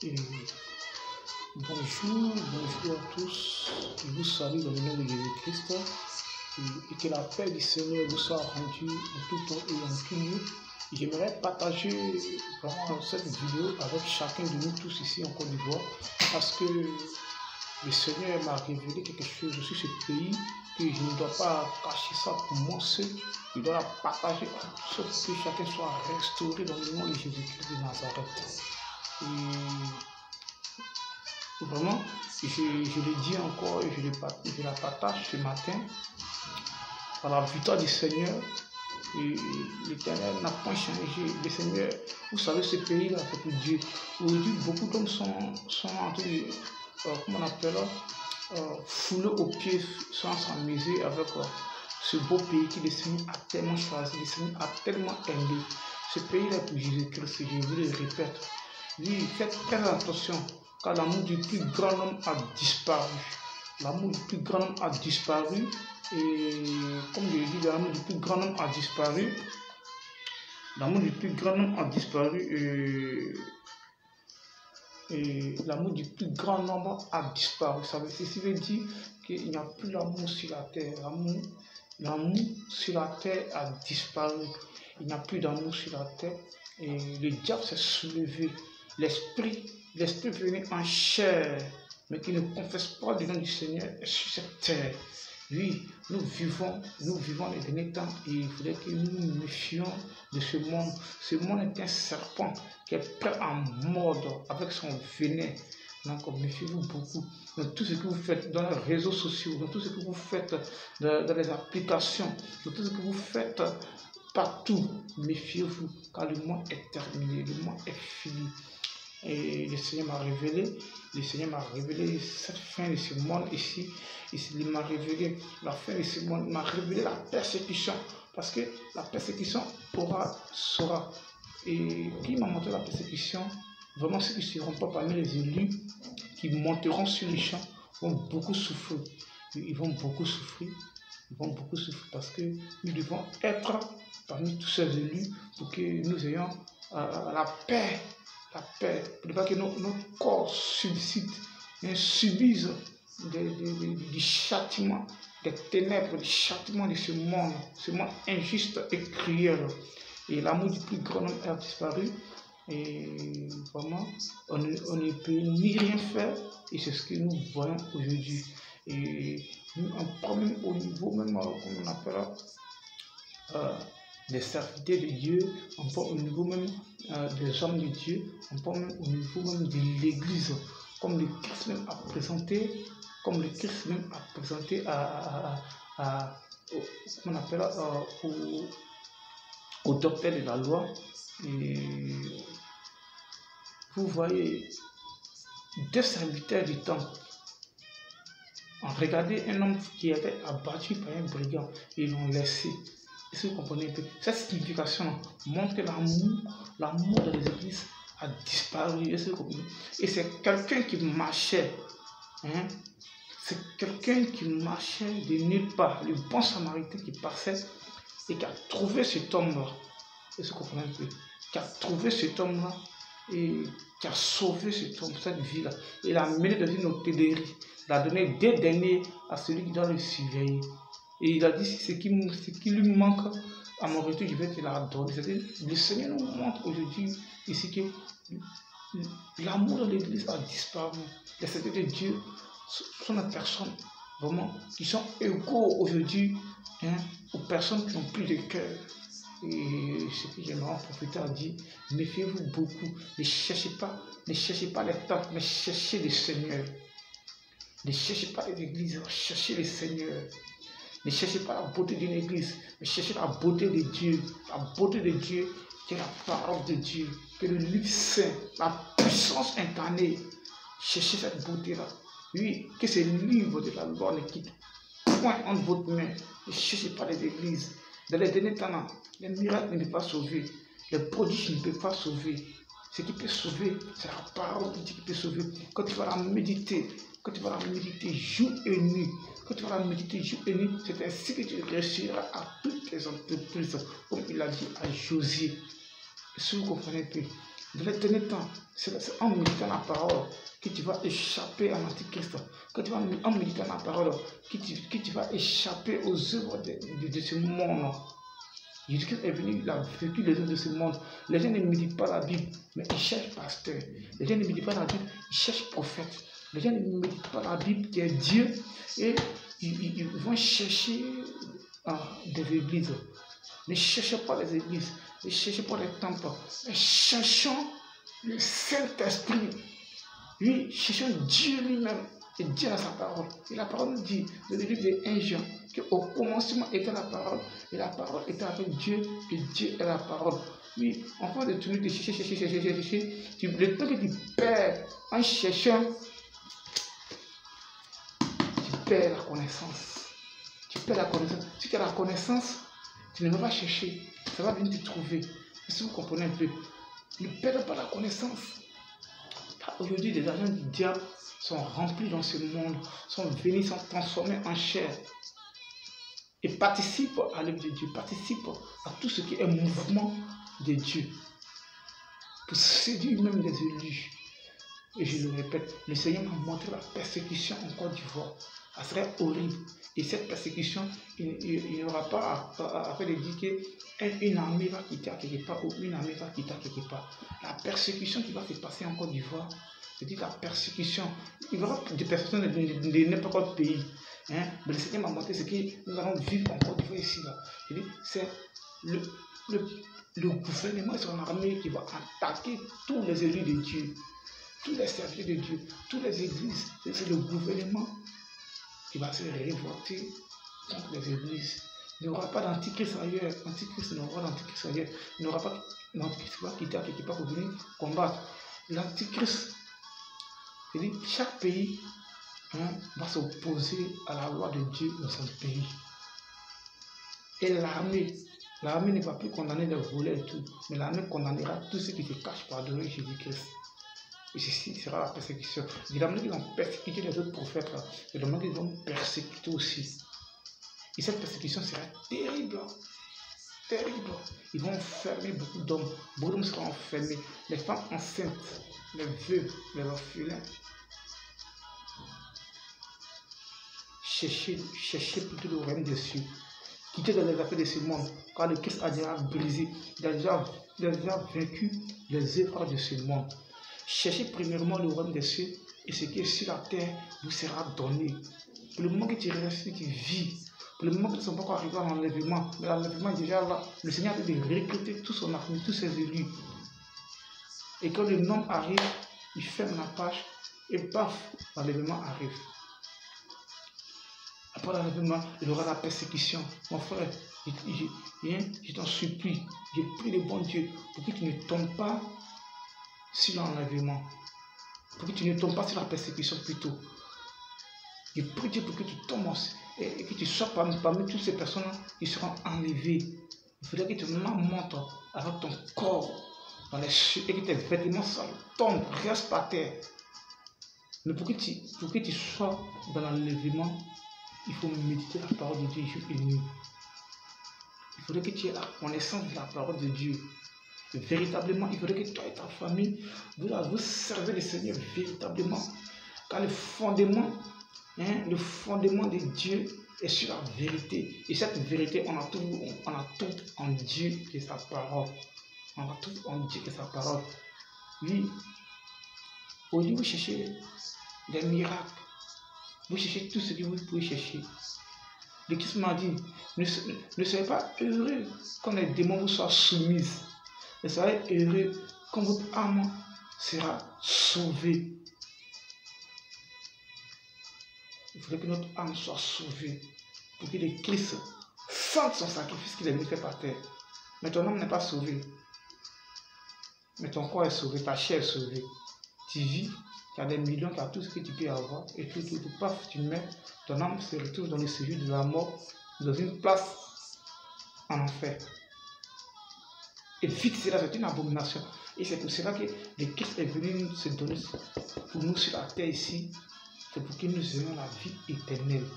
Et bonjour à tous. Je vous salue dans le nom de Jésus-Christ et que la paix du Seigneur vous soit rendue en tout temps et en tout lieu. J'aimerais partager vraiment cette vidéo avec chacun de nous tous ici en Côte d'Ivoire parce que le Seigneur m'a révélé quelque chose sur ce pays que je ne dois pas cacher ça pour moi seul. Je dois la partager à tous pour que chacun soit restauré dans le nom de Jésus-Christ de Nazareth. Et vraiment, je le dis encore et je la partage ce matin par la victoire du Seigneur. L'Éternel n'a pas changé. Le Seigneur, vous savez, ce pays-là, c'est pour Dieu. Aujourd'hui, beaucoup d'hommes sont en train de, comment on appelle, fouler aux pieds sans s'amuser avec ce beau pays que le Seigneur a tellement choisi, le Seigneur a tellement aimé. Ce pays-là pour Jésus-Christ, je vous le répète. Oui, faites très attention, car l'amour du plus grand homme a disparu. L'amour du plus grand homme a disparu. Et comme je l'ai dit, l'amour du plus grand homme a disparu. L'amour du plus grand homme a disparu. Et l'amour du plus grand nombre a disparu. Ça veut dire qu'il n'y a plus l'amour sur la terre. L'amour sur la terre a disparu. Il n'y a plus d'amour sur la terre. Et le diable s'est soulevé. L'esprit venu en chair, mais qui ne confesse pas le nom du Seigneur sur cette terre. Oui, nous vivons les derniers temps et il faudrait que nous nous méfions de ce monde. Ce monde est un serpent qui est prêt à mordre avec son venin. Donc méfiez-vous beaucoup dans tout ce que vous faites dans les réseaux sociaux, dans tout ce que vous faites dans les applications, dans tout ce que vous faites partout. Méfiez-vous car le monde est terminé, le monde est fini. Et le Seigneur m'a révélé cette fin de ce monde ici. Il m'a révélé la fin de ce monde, il m'a révélé la persécution. Parce que la persécution sera. Et qui m'a montré la persécution? Vraiment, ceux qui ne seront pas parmi les élus, qui monteront sur les champs, vont beaucoup souffrir. Ils vont beaucoup souffrir parce que nous devons être parmi tous ces élus pour que nous ayons la paix. La paix, pour ne pas que notre corps subside, subisse du châtiment, des ténèbres, du châtiment de ce monde injuste et cruel. Et l'amour du plus grand homme a disparu. Et vraiment, on ne peut ni rien faire. Et c'est ce que nous voyons aujourd'hui. Et on prend même au niveau, même comme on appelle des serviteurs de Dieu, on prend au niveau même des hommes de Dieu, on prend même au niveau même de l'Église, comme le Christ même a présenté, comment on appelle, au docteur de la loi. Et vous voyez, deux serviteurs du temple ont regardé un homme qui était abattu par un brigand et ils l'ont laissé. Est-ce que vous comprenez un peu? Cette signification montre que l'amour dans les églises a disparu. Est-ce que vous comprenez? Et c'est quelqu'un qui marchait. C'est quelqu'un qui marchait de nulle part. Le bon samaritain qui passait et qui a trouvé cet homme-là. Est-ce que vous comprenez un peu? Qui a trouvé cet homme-là et qui a sauvé cet homme, cette vie-là. Il l'a amené dans une hôtellerie. Il a donné des deniers à celui qui doit le surveiller. Et il a dit, ce qui lui manque à mon retour, je vais te la donner. Le Seigneur nous montre aujourd'hui ici que l'amour de l'Église a disparu. Les serviteurs de Dieu sont des personnes vraiment qui sont égaux aujourd'hui aux personnes qui n'ont plus de cœur. Et ce que j'aimerais en profiter à dire, méfiez-vous beaucoup. Ne cherchez pas les temples, mais cherchez le Seigneur. Ne cherchez pas les églises, cherchez le Seigneur. Ne cherchez pas la beauté d'une église, mais cherchez la beauté de Dieu. La beauté de Dieu, qui est la parole de Dieu, que le livre saint, la puissance incarnée. Cherchez cette beauté-là. Oui, que ce livre de la loi ne quitte point entre votre main. Ne cherchez pas les églises. Dans les derniers temps, les miracles ne peuvent pas sauver. Les prodiges ne peuvent pas sauver. Ce qui peut sauver, c'est la parole de Dieu qui peut sauver. Quand tu vas la méditer, jour et nuit, c'est ainsi que tu réussiras à toutes les entreprises, comme il a dit à Josué. Si vous comprenez un peu, Dans les derniers temps, c'est en méditant la parole que tu vas échapper à l'Antichrist. Que tu vas en méditant la parole que tu vas échapper aux œuvres de ce monde. Jésus-Christ est venu, il a vécu les œuvres de ce monde. Les gens ne méditent pas la Bible, mais ils cherchent pasteur. Les gens ne méditent pas la Bible, ils cherchent prophète. Les gens ne méditent pas la Bible qui est Dieu et ils vont chercher des églises. Ne cherchez pas les églises, ne cherchez pas les temples, mais cherchons le Saint-Esprit. Oui, cherchons Dieu lui-même. Et Dieu a sa parole. Et la parole nous dit, dans le livre de 1 Jean, qu'au commencement était la parole, et la parole était avec Dieu, et Dieu est la parole. Oui, enfin de tourner, de chercher. Le temps que tu perds en cherchant, tu perds la connaissance. Tu perds la connaissance. Si tu as la connaissance, tu ne vas pas chercher. Ça va venir te trouver. Si vous comprenez un peu, ne perdez pas la connaissance. Aujourd'hui, les agents du diable sont remplis dans ce monde, sont venus, sont transformés en chair et participent à l'œuvre de Dieu, participent à tout ce qui est mouvement de Dieu pour séduire même les élus. Et je le répète, le Seigneur m'a montré la persécution en Côte d'Ivoire. Ça serait horrible. Et cette persécution, il n'y aura pas à faire de dire qu'une armée va quitter à quelque part ou une armée va quitter à quelque part. La persécution qui va se passer en Côte d'Ivoire, c'est-à-dire la persécution, il y aura des persécutions de n'importe quel pays. Hein? Mais le Seigneur m'a montré ce que nous allons vivre en Côte d'Ivoire ici. C'est le gouvernement et son armée qui va attaquer tous les élus de Dieu, tous les serviteurs de Dieu, toutes les églises. C'est le gouvernement qui va se révolter contre les églises. Il n'y aura pas d'antichrist ailleurs. Antichrist, il n'y aura pas d'antichrist ailleurs. Il n'y aura pas d'antichrist qui va quitter à quelque part pour venir combattre. L'antichrist, c'est-à-dire chaque pays va s'opposer à la loi de Dieu dans son pays. Et l'armée ne va plus condamner les voleurs et tout, mais l'armée condamnera tous ceux qui se cachent par devant Jésus-Christ. Et ceci sera la persécution. De la manière qu'ils ont persécuté les autres prophètes, de la manière qu'ils vont persécuter aussi. Et cette persécution sera terrible. Terrible. Ils vont enfermer beaucoup d'hommes. Beaucoup d'hommes seront enfermés. Les femmes enceintes, les veuves, les orphelins. Cherchez plutôt le royaume des cieux. Quittez dans les affaires de ce monde, car le Christ a déjà brisé, il a déjà vaincu les œuvres de ce monde. Cherchez premièrement le royaume des cieux et ce qui est sur la terre vous sera donné. Pour le moment que tu restes, que tu vis, pour le moment que tu ne sont pas encore arrivés à l'enlèvement, mais l'enlèvement est déjà là. Le Seigneur a dit de recruter tout son armée, tous ses élus. Et quand le nom arrive, il ferme la page et paf, l'enlèvement arrive. Après l'enlèvement, il y aura la persécution. Mon frère, je t'en supplie, je prie le bon Dieu pour que tu ne tombes pas sur l'enlèvement, pour que tu ne tombes pas sur la persécution plutôt. Je prie Dieu pour que tu tombes et que tu sois parmi toutes ces personnes qui seront enlevées. Il faudrait que tu montes avec ton corps dans les cieux et que tes vêtements tombent, restent par terre. Mais pour que tu sois dans l'enlèvement, il faut méditer la parole de Dieu jour et nuit. Il faudrait que tu aies la connaissance de la parole de Dieu. Véritablement, il faudrait que toi et ta famille, vous servez le Seigneur véritablement. Car le fondement de Dieu est sur la vérité. Et cette vérité, on a tout en Dieu et sa parole. On a tout en Dieu et sa parole. Oui, au lieu de chercher des miracles, vous cherchez tout ce que vous pouvez chercher. Le Christ m'a dit, ne soyez pas heureux quand les démons vous soient soumis. Mais soyez heureux quand votre âme sera sauvée. Il faudrait que notre âme soit sauvée pour que le Christ sente son sacrifice qu'il a venu faire par terre. Mais ton âme n'est pas sauvée. Mais ton corps est sauvé, ta chair est sauvée. Tu vis, tu as des millions, tu as tout ce que tu peux avoir, et tout, paf, tu mets, ton âme se retrouve dans le séjour de la mort, dans une place en enfer. Et vite, c'est une abomination. Et c'est pour cela que le Christ est venu se donner pour nous sur la terre ici. C'est pour que nous ayons la vie éternelle.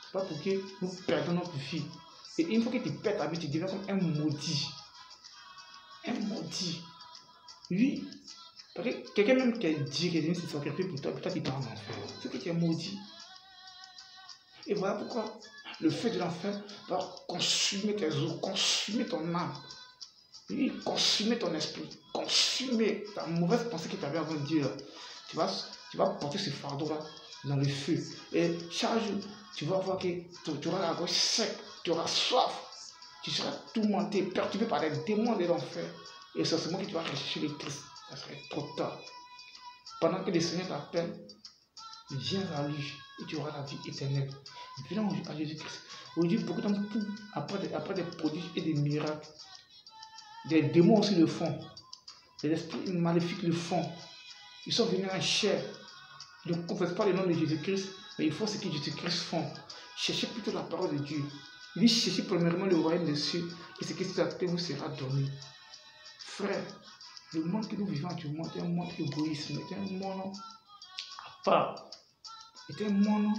C'est pas pour que nous perdons notre vie. Et une fois que tu perds ta vie, tu deviens comme un maudit. Un maudit. Oui. Parce que quelqu'un même qui a dit qu'il est venu se sacrifier pour toi qui t'a en enfer. C'est que tu es maudit. Et voilà pourquoi le feu de l'enfer va consumer tes os, consumer ton âme. Oui, consumer ton esprit, consumer ta mauvaise pensée que tu avais avant de dire. Tu vas porter ce fardeau-là dans le feu. Et chaque jour, tu vas voir que tu auras la gorge sec, tu auras soif. Tu seras tourmenté, perturbé par les démons de l'enfer. Et c'est seulement que tu vas rechercher le Christ. Ça serait trop tard. Pendant que le Seigneur t'appelle, viens à lui et tu auras la vie éternelle. Viens à Jésus-Christ. Aujourd'hui, beaucoup d'entre nous, après des prodiges et des miracles, des démons aussi le font. Les esprits maléfiques le font. Ils sont venus en chair. Ils ne confessent pas le nom de Jésus-Christ, mais ils font ce que Jésus-Christ font. Cherchez plutôt la parole de Dieu. Il dit cherchez premièrement le royaume des cieux et ce qui vous sera donné. Frère, le monde que nous vivons actuellement est un monde égoïste, est un monde à part, est un monde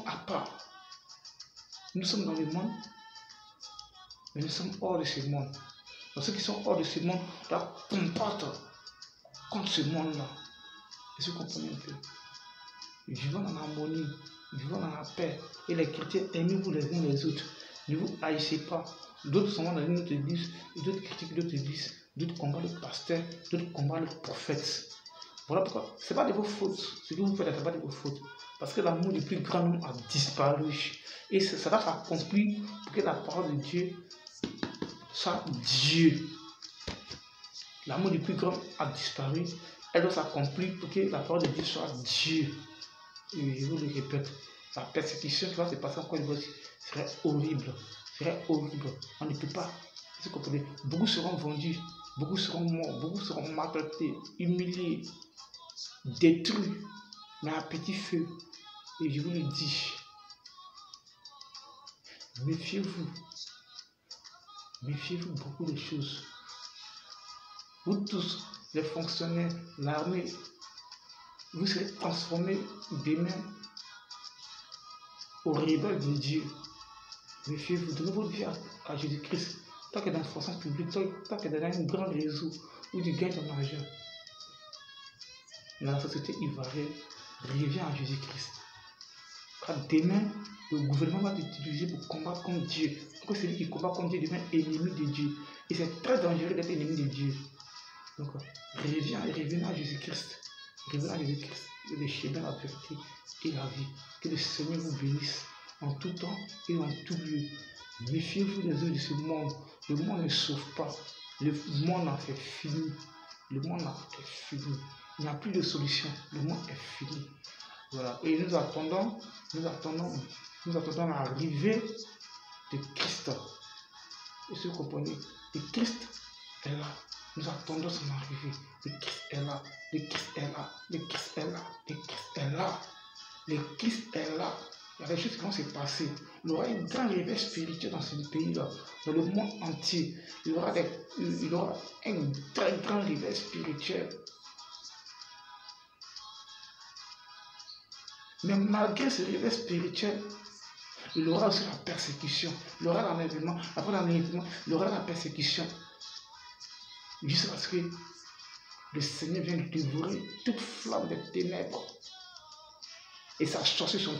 à part. Nous sommes dans le monde, mais nous sommes hors de ce monde. Donc ceux qui sont hors de ce monde doivent combattre contre ce monde-là. Est-ce que vous comprenez un peu? Vivons en harmonie, vivons dans la paix. Et les chrétiens, aimez-vous les uns les autres. Ne vous haïssez pas. D'autres sont dans une autre église, d'autres critiquent d'autres églises, d'autres combattent le pasteur, d'autres combattent le prophète. Voilà pourquoi ce n'est pas de vos fautes. Ce que vous faites, ce n'est pas de vos fautes. Parce que l'amour du plus grand nombre a disparu. Et ça va s'accomplir pour que la parole de Dieu soit Dieu. L'amour du plus grand a disparu. Elle doit s'accomplir pour que la parole de Dieu soit Dieu. Et je vous le répète, la persécution qui va se passer en Côte d'Ivoire serait horrible. Serait horrible. On ne peut pas. Vous comprenez? Beaucoup seront vendus, beaucoup seront morts, beaucoup seront maltraités, humiliés, détruits, mais à petit feu. Et je vous le dis, méfiez-vous. Méfiez-vous beaucoup de choses. Vous tous, les fonctionnaires, l'armée, vous serez transformés demain au rebelle de Dieu. Méfiez-vous, donnez votre vie à Jésus-Christ. Tant que dans la fonction publique, tant que dans un grand réseau où tu gagnes ton argent. Dans la société ivoirienne, reviens à Jésus-Christ. Car demain, le gouvernement va t'utiliser pour combattre contre Dieu. Parce que celui qui combat contre Dieu devient ennemi de Dieu. Et c'est très dangereux d'être ennemi de Dieu. Donc, reviens à Jésus-Christ. Revenez à Jésus-Christ, le chemin, la vérité et la vie. Que le Seigneur vous bénisse en tout temps et en tout lieu. Méfiez-vous des œuvres de ce monde. Le monde ne sauve pas. Le monde a fait fini. Le monde a fait fini. Il n'y a plus de solution. Le monde est fini. Voilà. Et nous attendons l'arrivée de Christ. Et si vous comprenez, le Christ est là. Nous attendons son arrivée. Le Christ est là. Le Christ est là. Le Christ est là. Le Christ est là. Le Christ est là. Il y a des choses qui vont se passer. Il y aura une grande réveil spirituel dans ce pays-là, dans le monde entier. Il y aura un très grand réveil spirituel. Mais malgré ce réveil spirituel, il y aura aussi la persécution. Il y aura l'enlèvement. Après l'enlèvement, il y aura la persécution. Juste parce que le Seigneur vient de dévorer toute flamme des ténèbres. Et sa sorcière sont